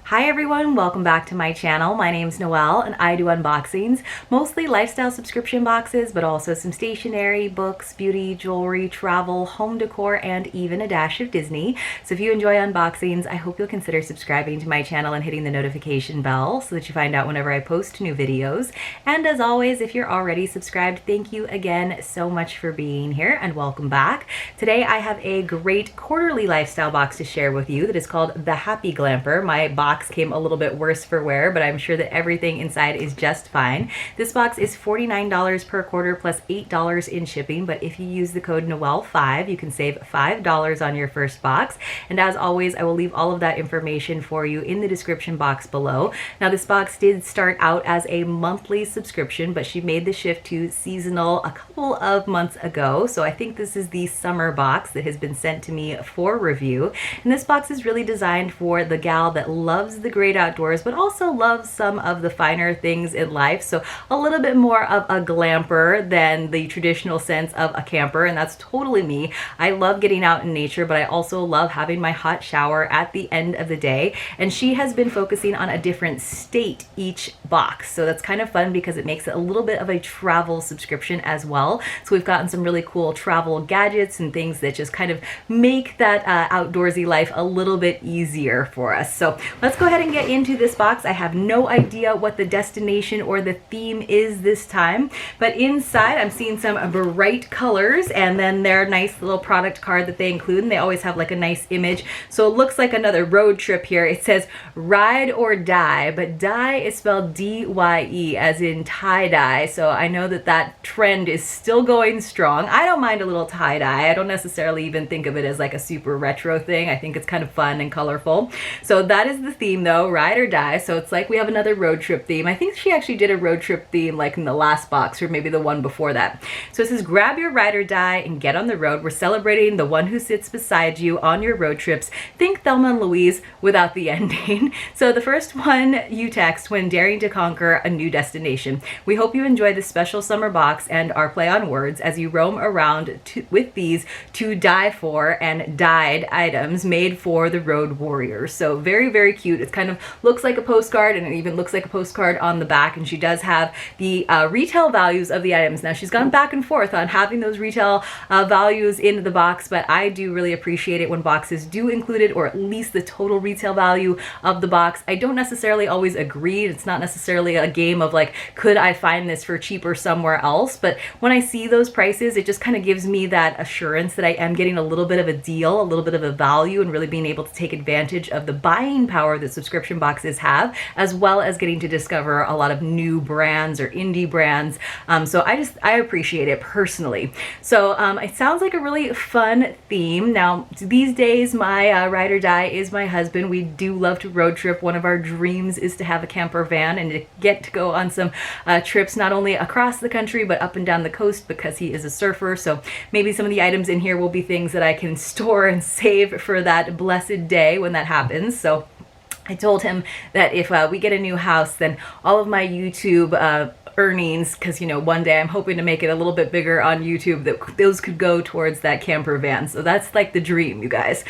Hi everyone, welcome back to my channel. My name's Noelle and I do unboxings, mostly lifestyle subscription boxes, but also some stationery, books, beauty, jewelry, travel, home decor, and even a dash of Disney. So if you enjoy unboxings, I hope you'll consider subscribing to my channel and hitting the notification bell so that you find out whenever I post new videos. And as always, if you're already subscribed, thank you again so much for being here and welcome back. Today I have a great quarterly lifestyle box to share with you that is called the Happy Glamper. My box came a little bit worse for wear, but I'm sure that everything inside is just fine. This box is $49 per quarter plus $8 in shipping, but if you use the code Noelle5, you can save $5 on your first box. And as always, I will leave all of that information for you in the description box below. Now, this box did start out as a monthly subscription, but she made the shift to seasonal a couple of months ago. So I think this is the summer box that has been sent to me for review. And this box is really designed for the gal that loves the great outdoors, but also loves some of the finer things in life. So a little bit more of a glamper than the traditional sense of a camper, and that's totally me. I love getting out in nature, but I also love having my hot shower at the end of the day. And she has been focusing on a different state each box. So that's kind of fun because it makes it a little bit of a travel subscription as well. So we've gotten some really cool travel gadgets and things that just kind of make that outdoorsy life a little bit easier for us. So let's go ahead and get into this box. I have no idea what the destination or the theme is this time, but inside I'm seeing some bright colors and then their nice little product card that they include, and they always have like a nice image. So it looks like another road trip here. It says ride or die, but die is spelled D-Y-E as in tie-dye. So I know that that trend is still going strong. I don't mind a little tie-dye. I don't necessarily even think of it as like a super retro thing. I think it's kind of fun and colorful. So that is the theme though, ride or die. So it's like we have another road trip theme. I think she actually did a road trip theme like in the last box or maybe the one before that. So it says grab your ride or die and get on the road. We're celebrating the one who sits beside you on your road trips. Think Thelma and Louise without the ending. So the first one you text when daring to conquer a new destination. We hope you enjoy this special summer box and our play on words as you roam around with these to die for and dyed items made for the road warriors. So very, very cute. It's kind of looks like a postcard, and it even looks like a postcard on the back, and she does have the retail values of the items. Now she's gone back and forth on having those retail values in the box, but I do really appreciate it when boxes do include it, or at least the total retail value of the box. I don't necessarily always agree. It's not necessarily a game of like, could I find this for cheaper somewhere else? But when I see those prices, it just kind of gives me that assurance that I am getting a little bit of a deal, a little bit of a value, and really being able to take advantage of the buying power that subscription boxes have, as well as getting to discover a lot of new brands or indie brands. So I appreciate it personally. So it sounds like a really fun theme. Now these days my ride or die is my husband. We do love to road trip. One of our dreams is to have a camper van and to get to go on some trips, not only across the country but up and down the coast, because he is a surfer. So maybe some of the items in here will be things that I can store and save for that blessed day when that happens. So I told him that if we get a new house, then all of my YouTube earnings, because you know, one day I'm hoping to make it a little bit bigger on YouTube, that those could go towards that camper van. So that's like the dream, you guys.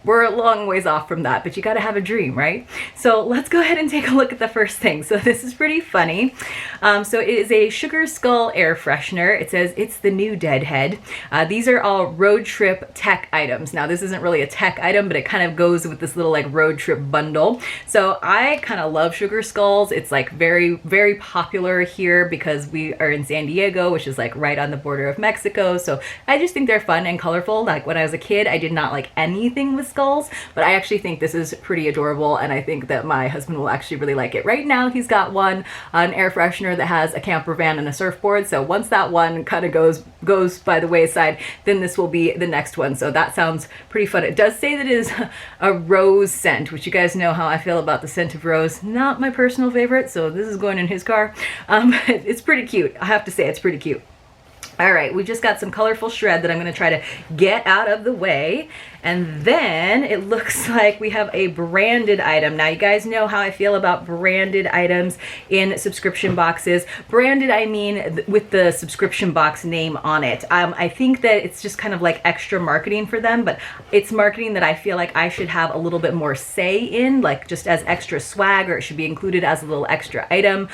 We're a long ways off from that, but you got to have a dream, right? So let's go ahead and take a look at the first thing. So this is pretty funny. So it is a Sugar Skull air freshener. It says it's the new deadhead. These are all road trip tech items. Now this isn't really a tech item, but it kind of goes with this little like road trip bundle. So I kind of love Sugar Skulls. It's like very, very popular here because we are in San Diego, which is like right on the border of Mexico. So I just think they're fun and colorful. Like when I was a kid, I did not like anything with skulls, but I actually think this is pretty adorable, and I think that my husband will actually really like it. Right now he's got one, an air freshener that has a camper van and a surfboard. So once that one kind of goes by the wayside, then this will be the next one. So that sounds pretty fun. It does say that it is a rose scent, which you guys know how I feel about the scent of rose. Not my personal favorite, so this is going in his car. It's pretty cute. I have to say, it's pretty cute. All right, we just got some colorful shred that I'm going to try to get out of the way. And then it looks like we have a branded item. Now you guys know how I feel about branded items in subscription boxes. Branded, I mean with the subscription box name on it. I think that it's just kind of like extra marketing for them, but it's marketing that I feel like I should have a little bit more say in, like just as extra swag, or it should be included as a little extra item,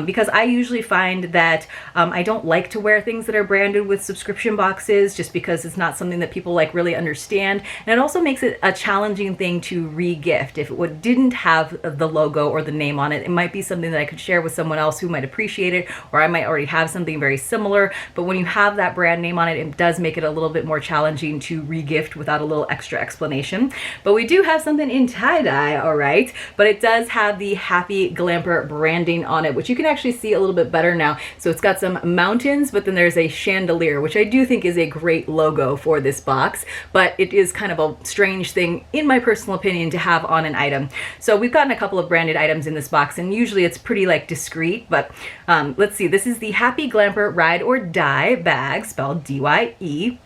because I usually find that I don't like to wear things that are branded with subscription boxes, just because it's not something that people like really understand, and it also makes it a challenging thing to re-gift. If it didn't have the logo or the name on it, it might be something that I could share with someone else who might appreciate it, or I might already have something very similar, but when you have that brand name on it, it does make it a little bit more challenging to re-gift without a little extra explanation. But we do have something in tie-dye, all right, but it does have the Happy Glamper branding on it, which you can actually see a little bit better now. So it's got some mountains, but then there's a chandelier, which I do think is a great logo for this box, but it is kind of a strange thing, in my personal opinion, to have on an item. So we've gotten a couple of branded items in this box, and usually it's pretty like discreet, but let's see. This is the Happy Glamper Ride or Die bag, spelled D-Y-E.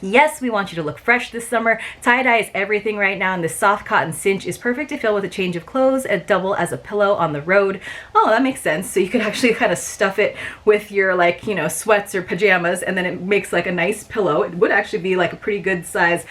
Yes, we want you to look fresh this summer. Tie-dye is everything right now, and this soft cotton cinch is perfect to fill with a change of clothes and double as a pillow on the road. Oh, that makes sense. So you could actually kind of stuff it with your, like, you know, sweats or pajamas, and then it makes like a nice pillow. It would actually be like a pretty good size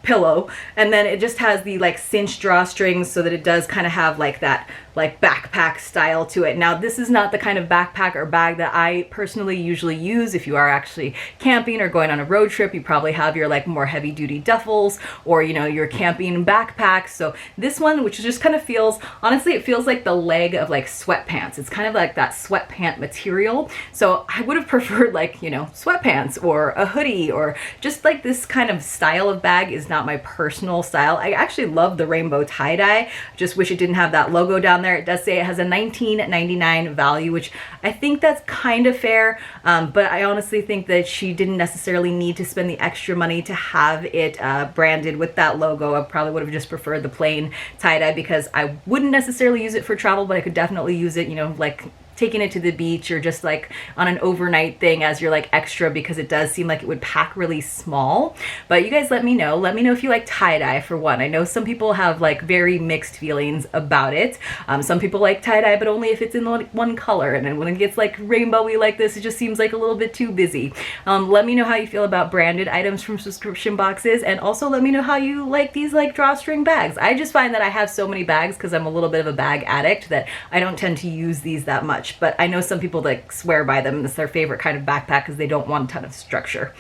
pillow. And then it just has the like cinch drawstrings so that it does kind of have like that like backpack style to it. Now, this is not the kind of backpack or bag that I personally usually use. If you are actually camping or going on a road trip, you probably have your like more heavy duty duffels, or, you know, your camping backpacks. So this one, which just kind of feels, honestly, it feels like the leg of like sweatpants. It's kind of like that sweatpant material. So I would have preferred like, you know, sweatpants or a hoodie, or just like this kind of style of bag is not my personal style. I actually love the rainbow tie-dye. Just wish it didn't have that logo down there. It does say it has a $19.99 value, which I think that's kind of fair, but I honestly think that she didn't necessarily need to spend the extra money to have it branded with that logo. I probably would have just preferred the plain tie-dye, because I wouldn't necessarily use it for travel, but I could definitely use it, you know, like taking it to the beach, or just like on an overnight thing as your like extra, because it does seem like it would pack really small. But you guys let me know if you like tie-dye, for one. I know some people have like very mixed feelings about it. Some people like tie-dye, but only if it's in one color, and then when it gets like rainbowy like this, it just seems like a little bit too busy. Let me know how you feel about branded items from subscription boxes, and also let me know how you like these like drawstring bags. I just find that I have so many bags because I'm a little bit of a bag addict that I don't tend to use these that much. But I know some people like swear by them. It's their favorite kind of backpack because they don't want a ton of structure.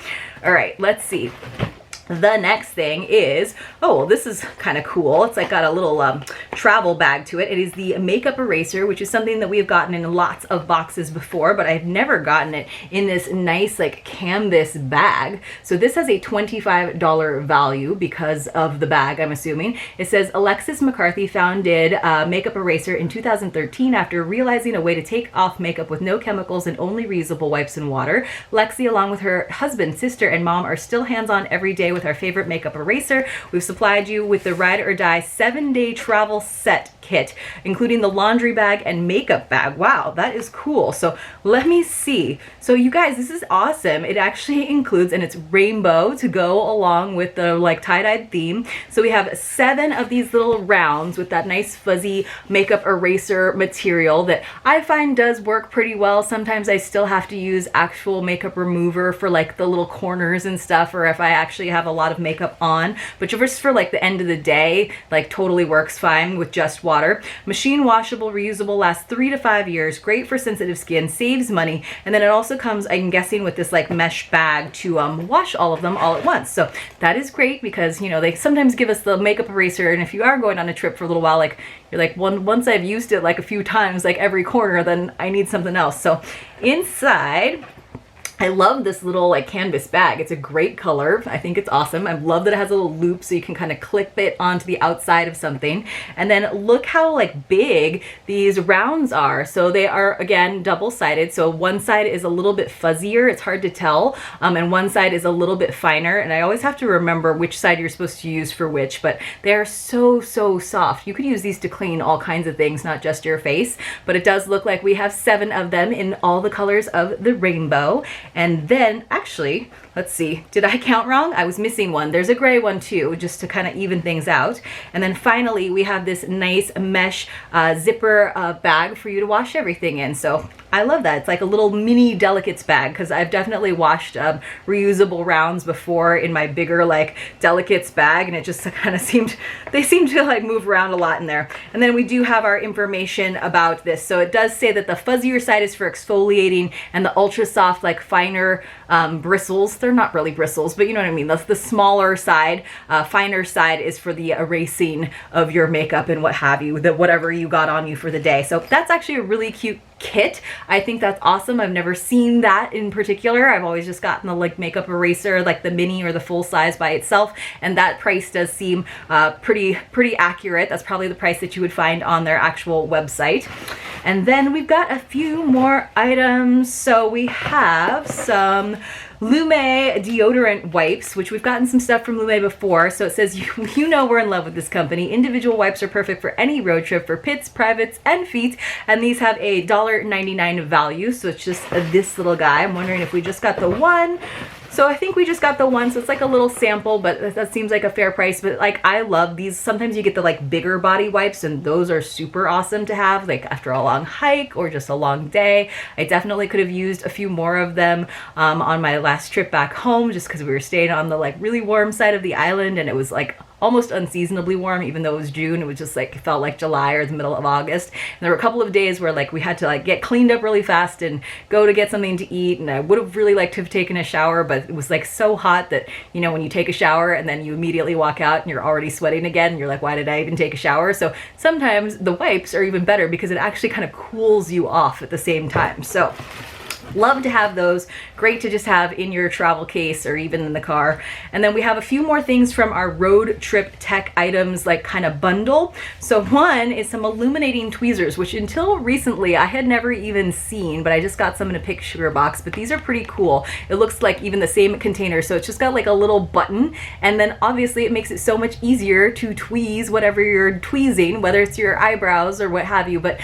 All right, let's see. The next thing is, oh, well, this is kind of cool. It's like got a little travel bag to it. It is the makeup eraser, which is something that we have gotten in lots of boxes before, but I've never gotten it in this nice like canvas bag. So this has a $25 value because of the bag, I'm assuming. It says Alexis McCarthy founded Makeup Eraser in 2013 after realizing a way to take off makeup with no chemicals and only reusable wipes and water. Lexi, along with her husband, sister, and mom, are still hands-on every day with our favorite makeup eraser. We've supplied you with the Ride or Die 7-day travel set kit, including the laundry bag and makeup bag. Wow, that is cool. So let me see. So you guys, this is awesome. It actually includes, and it's rainbow to go along with the like tie-dyed theme. So we have 7 of these little rounds with that nice fuzzy makeup eraser material that I find does work pretty well. Sometimes I still have to use actual makeup remover for like the little corners and stuff, or if I actually have a lot of makeup on, but just for like the end of the day, like totally works fine with just water. Machine washable, reusable, lasts 3 to 5 years, great for sensitive skin, saves money, and then it also comes, I'm guessing, with this like mesh bag to wash all of them all at once. So that is great because, you know, they sometimes give us the makeup eraser, and if you are going on a trip for a little while, like you're like, once I've used it like a few times, like every corner, then I need something else. So inside, I love this little like canvas bag. It's a great color. I think it's awesome. I love that it has a little loop so you can kind of clip it onto the outside of something. And then look how like big these rounds are. So they are, again, double-sided. So one side is a little bit fuzzier. It's hard to tell. And one side is a little bit finer. And I always have to remember which side you're supposed to use for which, but they are so, so soft. You could use these to clean all kinds of things, not just your face. But it does look like we have 7 of them in all the colors of the rainbow. And then, actually, let's see, did I count wrong? I was missing one. There's a gray one too, just to kind of even things out. And then finally, we have this nice mesh zipper bag for you to wash everything in. So I love that. It's like a little mini delicates bag, because I've definitely washed reusable rounds before in my bigger like delicates bag, and it just kind of they seem to like move around a lot in there. And then we do have our information about this. So it does say that the fuzzier side is for exfoliating, and the ultra soft, like finer bristles, they're not really bristles, but you know what I mean, the smaller side, finer side is for the erasing of your makeup and what have you, whatever you got on you for the day. So that's actually a really cute kit. I think that's awesome. I've never seen that in particular. I've always just gotten the like makeup eraser, like the mini or the full size by itself, and that price does seem pretty accurate. That's probably the price that you would find on their actual website. And then we've got a few more items. So we have some Lume Deodorant Wipes, which we've gotten some stuff from Lume before. So it says, you know we're in love with this company. Individual wipes are perfect for any road trip for pits, privates, and feet. And these have a $1.99 value. So it's just this little guy. I'm wondering if we just got the one. So I think we just got the one, so it's like a little sample, but that seems like a fair price. But like, I love these. Sometimes you get the like bigger body wipes, and those are super awesome to have like after a long hike or just a long day. I definitely could have used a few more of them on my last trip back home, just because we were staying on the like really warm side of the island, and it was like almost unseasonably warm. Even though it was June, it was just like, it felt like July or the middle of August. And there were a couple of days where like we had to like get cleaned up really fast and go to get something to eat, and I would have really liked to have taken a shower, but it was like so hot that, you know, when you take a shower and then you immediately walk out and you're already sweating again, and you're like, why did I even take a shower? So sometimes the wipes are even better because it actually kind of cools you off at the same time. So love to have those. Great to just have in your travel case or even in the car. And then we have a few more things from our road trip tech items, like kind of bundle. So one is some illuminating tweezers, which until recently I had never even seen, but I just got some in a picture box. But these are pretty cool. It looks like even the same container. So it's just got like a little button, and then obviously it makes it so much easier to tweeze whatever you're tweezing, whether it's your eyebrows or what have you. But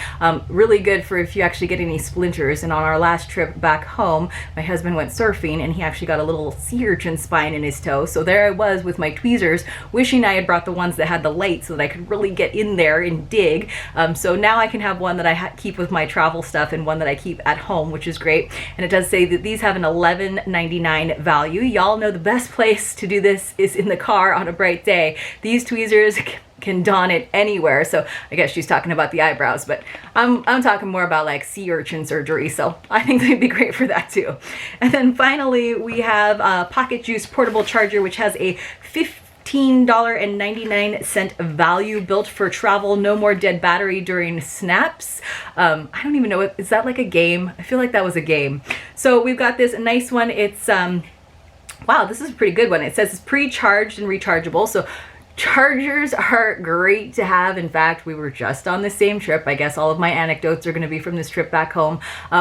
really good for if you actually get any splinters. And on our last trip back home, my husband went surfing, and he actually got a little sea urchin spine in his toe. So there I was with my tweezers, wishing I had brought the ones that had the light so that I could really get in there and dig. So now I can have one that I keep with my travel stuff and one that I keep at home, which is great. And it does say that these have an $11.99 value. Y'all know the best place to do this is in the car on a bright day. These tweezers can don it anywhere. So I guess she's talking about the eyebrows, but I'm talking more about like sea urchin surgery. So I think they'd be great for that too. And then finally, we have a Pocket Juice portable charger, which has a $15.99 value, built for travel. No more dead battery during snaps. I don't even know, is that like a game? I feel like that was a game. So we've got this nice one. It's wow, this is a pretty good one. It says it's pre-charged and rechargeable. So chargers are great to have. In fact, we were just on the same trip. I guess all of my anecdotes are going to be from this trip back home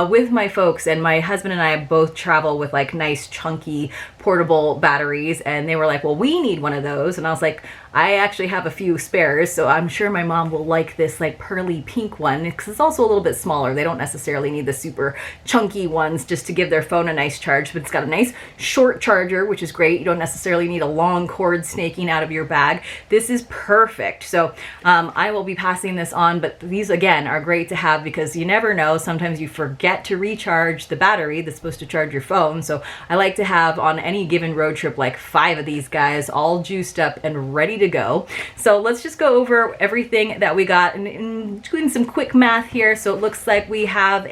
with my folks, and my husband and I both travel with like nice chunky portable batteries, and they were like, well, we need one of those. And I was like, I actually have a few spares, so I'm sure my mom will like this like pearly pink one, because it's also a little bit smaller. They don't necessarily need the super chunky ones just to give their phone a nice charge, but it's got a nice short charger, which is great. You don't necessarily need a long cord snaking out of your bag. This is perfect. So I will be passing this on, but these again are great to have because you never know. Sometimes you forget to recharge the battery that's supposed to charge your phone. So I like to have on any given road trip like 5 of these guys all juiced up and ready to go. So let's just go over everything that we got and doing some quick math here. So it looks like we have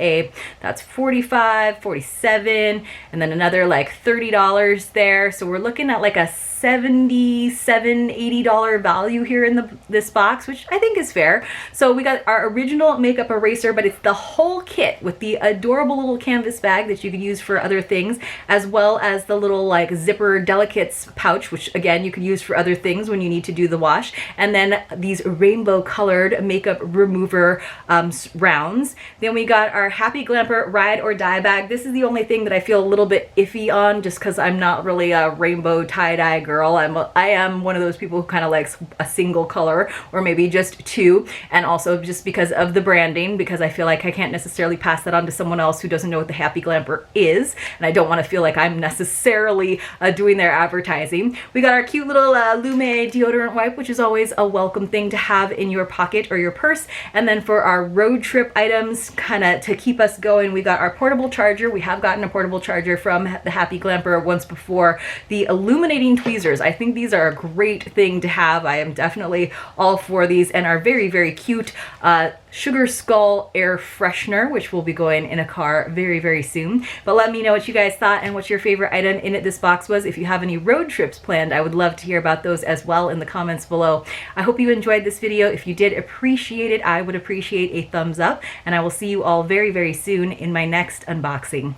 that's 45, 47, and then another like $30 there. So we're looking at like a $77, $80 value here in this box, which I think is fair. So we got our original makeup eraser, but it's the whole kit with the adorable little canvas bag that you can use for other things, as well as the little like zipper delicates pouch, which again you can use for other things when you need to do the wash. And then these rainbow colored makeup remover rounds. Then we got our Happy Glamper ride or die bag. This is the only thing that I feel a little bit iffy on, just because I'm not really a rainbow tie-dye girl. girl. I am one of those people who kind of likes a single color or maybe just two, and also just because of the branding, because I feel like I can't necessarily pass that on to someone else who doesn't know what the Happy Glamper is, and I don't want to feel like I'm necessarily doing their advertising. We got our cute little Lume deodorant wipe, which is always a welcome thing to have in your pocket or your purse. And then for our road trip items, kind of to keep us going, we got our portable charger. We have gotten a portable charger from the Happy Glamper once before. The illuminating tweezers, I think these are a great thing to have. I am definitely all for these, and our very, very cute Sugar Skull air freshener, which will be going in a car very, very soon. But let me know what you guys thought and what your favorite item in this box was. If you have any road trips planned, I would love to hear about those as well in the comments below. I hope you enjoyed this video. If you did appreciate it, I would appreciate a thumbs up, and I will see you all very, very soon in my next unboxing.